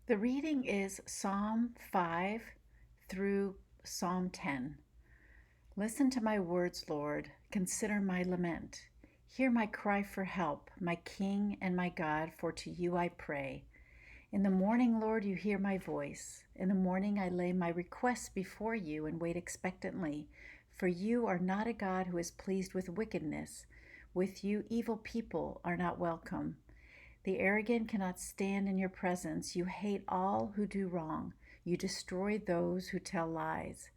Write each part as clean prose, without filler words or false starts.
The reading is Psalm 5 through Psalm 10. Listen to my words, Lord. Consider my lament. Hear my cry for help, my King and my God, for to you I pray. In the morning, Lord, you hear my voice. In the morning, I lay my requests before you and wait expectantly. For you are not a God who is pleased with wickedness. With you, evil people are not welcome. The arrogant cannot stand in your presence. You hate all who do wrong. You destroy those who tell lies.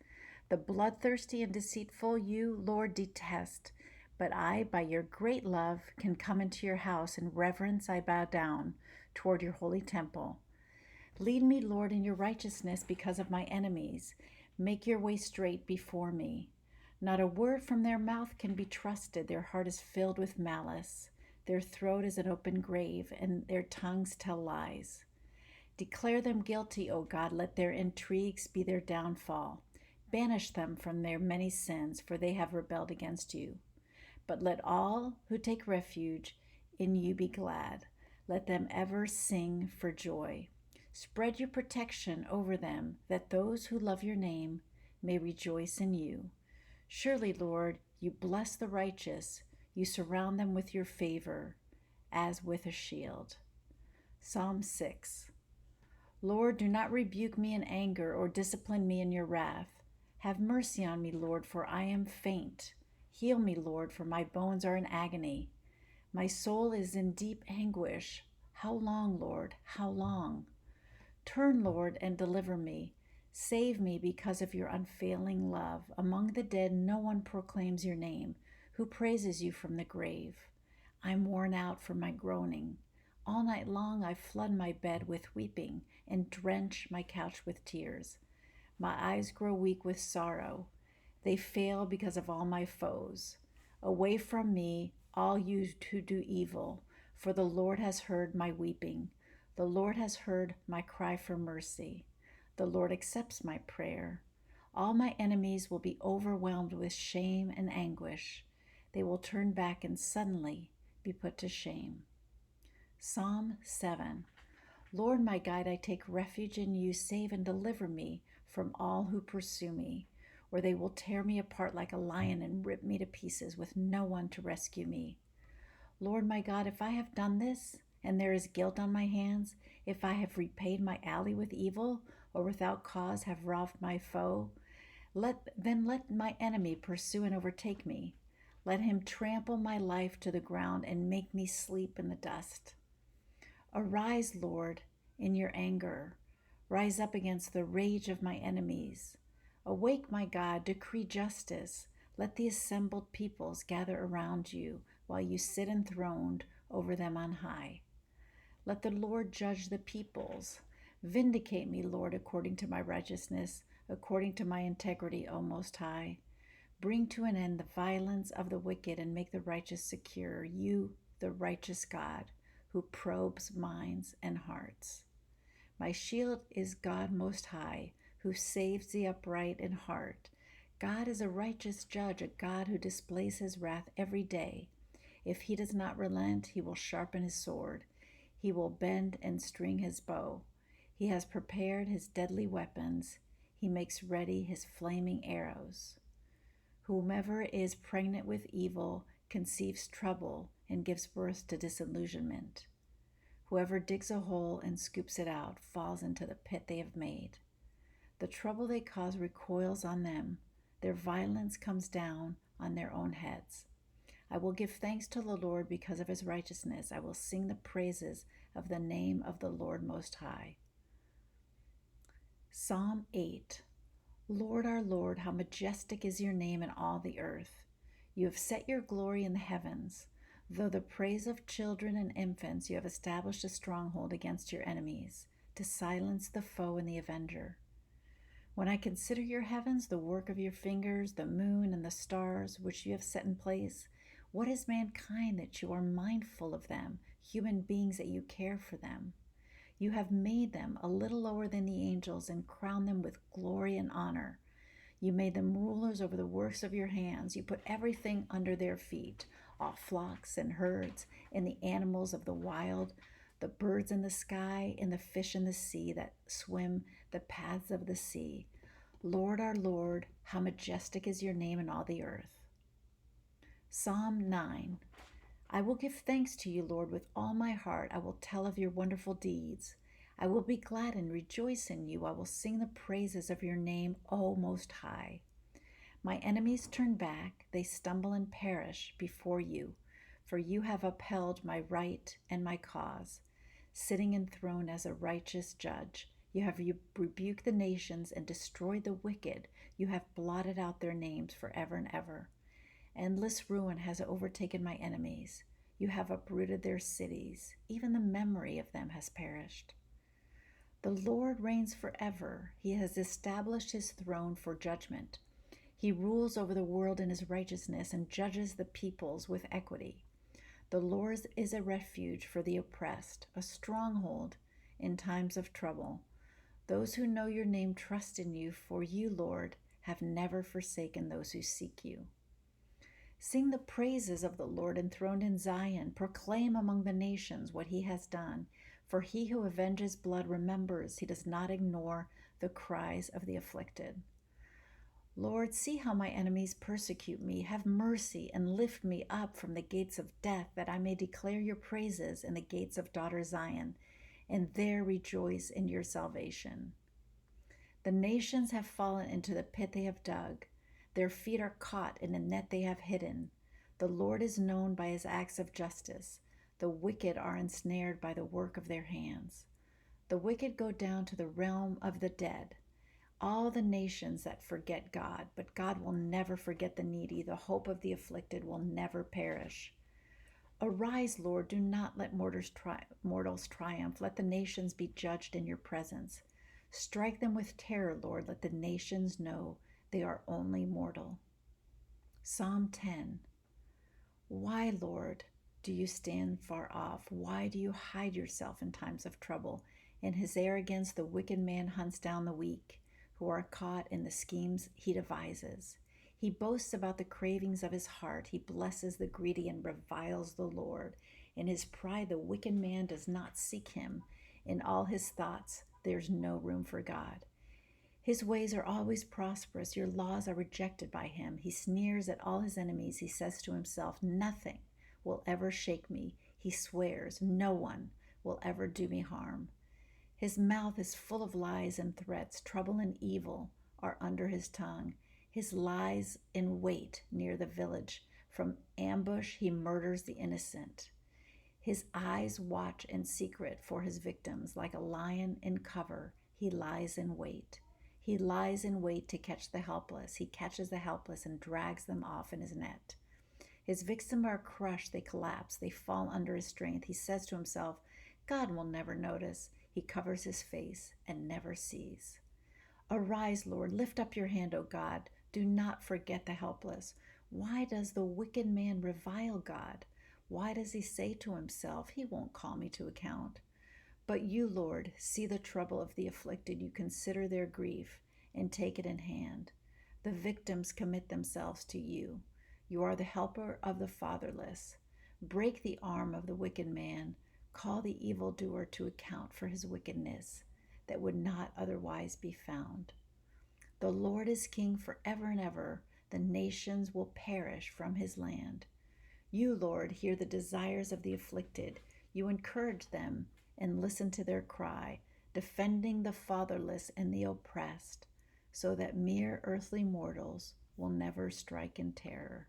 The bloodthirsty and deceitful you, Lord, detest. But I, by your great love, can come into your house. In reverence, I bow down toward your holy temple. Lead me, Lord, in your righteousness because of my enemies. Make your way straight before me. Not a word from their mouth can be trusted. Their heart is filled with malice. Their throat is an open grave, and their tongues tell lies. Declare them guilty, O God. Let their intrigues be their downfall. Banish them from their many sins, for they have rebelled against you. But let all who take refuge in you be glad. Let them ever sing for joy. Spread your protection over them, that those who love your name may rejoice in you. Surely, Lord, you bless the righteous. You surround them with your favor, as with a shield. Psalm 6. Lord, do not rebuke me in anger or discipline me in your wrath. Have mercy on me, Lord, for I am faint. Heal me, Lord, for my bones are in agony. My soul is in deep anguish. How long, Lord? How long? Turn, Lord, and deliver me. Save me because of your unfailing love. Among the dead, no one proclaims your name. Who praises you from the grave? I'm worn out from my groaning. All night long I flood my bed with weeping and drench my couch with tears. My eyes grow weak with sorrow. They fail because of all my foes. Away from me, all you who do evil, for the Lord has heard my weeping. The Lord has heard my cry for mercy. The Lord accepts my prayer. All my enemies will be overwhelmed with shame and anguish. They will turn back and suddenly be put to shame. Psalm 7. Lord my God, I take refuge in you. Save and deliver me from all who pursue me, or they will tear me apart like a lion and rip me to pieces with no one to rescue me. Lord my God, if I have done this, and there is guilt on my hands, if I have repaid my ally with evil, or without cause have robbed my foe, let my enemy pursue and overtake me. Let him trample my life to the ground and make me sleep in the dust. Arise, Lord, in your anger. Rise up against the rage of my enemies. Awake, my God, decree justice. Let the assembled peoples gather around you while you sit enthroned over them on high. Let the Lord judge the peoples. Vindicate me, Lord, according to my righteousness, according to my integrity, O Most High. Bring to an end the violence of the wicked and make the righteous secure, you, the righteous God, who probes minds and hearts. My shield is God Most High, who saves the upright in heart. God is a righteous judge, a God who displays his wrath every day. If he does not relent, he will sharpen his sword. He will bend and string his bow. He has prepared his deadly weapons. He makes ready his flaming arrows. Whomever is pregnant with evil conceives trouble and gives birth to disillusionment. Whoever digs a hole and scoops it out falls into the pit they have made. The trouble they cause recoils on them. Their violence comes down on their own heads. I will give thanks to the Lord because of his righteousness. I will sing the praises of the name of the Lord Most High. Psalm 8. Lord our Lord, how majestic is your name in all the earth. You have set your glory in the heavens. Though the praise of children and infants, you have established a stronghold against your enemies, to silence the foe and the avenger. When I consider your heavens, the work of your fingers, the moon and the stars, which you have set in place, what is mankind that you are mindful of them, human beings that you care for them? You have made them a little lower than the angels and crowned them with glory and honor. You made them rulers over the works of your hands. You put everything under their feet, all flocks and herds, and the animals of the wild, the birds in the sky and the fish in the sea that swim the paths of the sea. Lord, our Lord, how majestic is your name in all the earth. Psalm 9. I will give thanks to you, Lord, with all my heart. I will tell of your wonderful deeds. I will be glad and rejoice in you. I will sing the praises of your name, O Most High. My enemies turn back, they stumble and perish before you, for you have upheld my right and my cause. Sitting enthroned as a righteous judge, you have rebuked the nations and destroyed the wicked. You have blotted out their names forever and ever. Endless ruin has overtaken my enemies. You have uprooted their cities. Even the memory of them has perished. The Lord reigns forever. He has established his throne for judgment. He rules over the world in his righteousness and judges the peoples with equity. The Lord is a refuge for the oppressed, a stronghold in times of trouble. Those who know your name trust in you, for you, Lord, have never forsaken those who seek you. Sing the praises of the Lord enthroned in Zion. Proclaim among the nations what he has done. For he who avenges blood remembers. He does not ignore the cries of the afflicted. Lord, see how my enemies persecute me. Have mercy and lift me up from the gates of death, that I may declare your praises in the gates of daughter Zion, and there rejoice in your salvation. The nations have fallen into the pit they have dug. Their feet are caught in a net they have hidden. The Lord is known by his acts of justice. The wicked are ensnared by the work of their hands. The wicked go down to the realm of the dead. All the nations that forget God, but God will never forget the needy. The hope of the afflicted will never perish. Arise, Lord, do not let mortals triumph. Let the nations be judged in your presence. Strike them with terror, Lord. Let the nations know they are only mortal. Psalm 10. Why, Lord, do you stand far off? Why do you hide yourself in times of trouble? In his arrogance, the wicked man hunts down the weak, who are caught in the schemes he devises. He boasts about the cravings of his heart. He blesses the greedy and reviles the Lord. In his pride, the wicked man does not seek him. In all his thoughts, there's no room for God. His ways are always prosperous. Your laws are rejected by him. He sneers at all his enemies. He says to himself, nothing will ever shake me. He swears, no one will ever do me harm. His mouth is full of lies and threats. Trouble and evil are under his tongue. His lies in wait near the village. From ambush, he murders the innocent. His eyes watch in secret for his victims. Like a lion in cover, he lies in wait. He lies in wait to catch the helpless. He catches the helpless and drags them off in his net. His victims are crushed. They collapse. They fall under his strength. He says to himself, God will never notice. He covers his face and never sees. Arise, Lord. Lift up your hand, O God. Do not forget the helpless. Why does the wicked man revile God? Why does he say to himself, he won't call me to account? But you, Lord, see the trouble of the afflicted. You consider their grief and take it in hand. The victims commit themselves to you. You are the helper of the fatherless. Break the arm of the wicked man. Call the evildoer to account for his wickedness that would not otherwise be found. The Lord is king forever and ever. The nations will perish from his land. You, Lord, hear the desires of the afflicted. You encourage them and listen to their cry, defending the fatherless and the oppressed, so that mere earthly mortals will never strike in terror.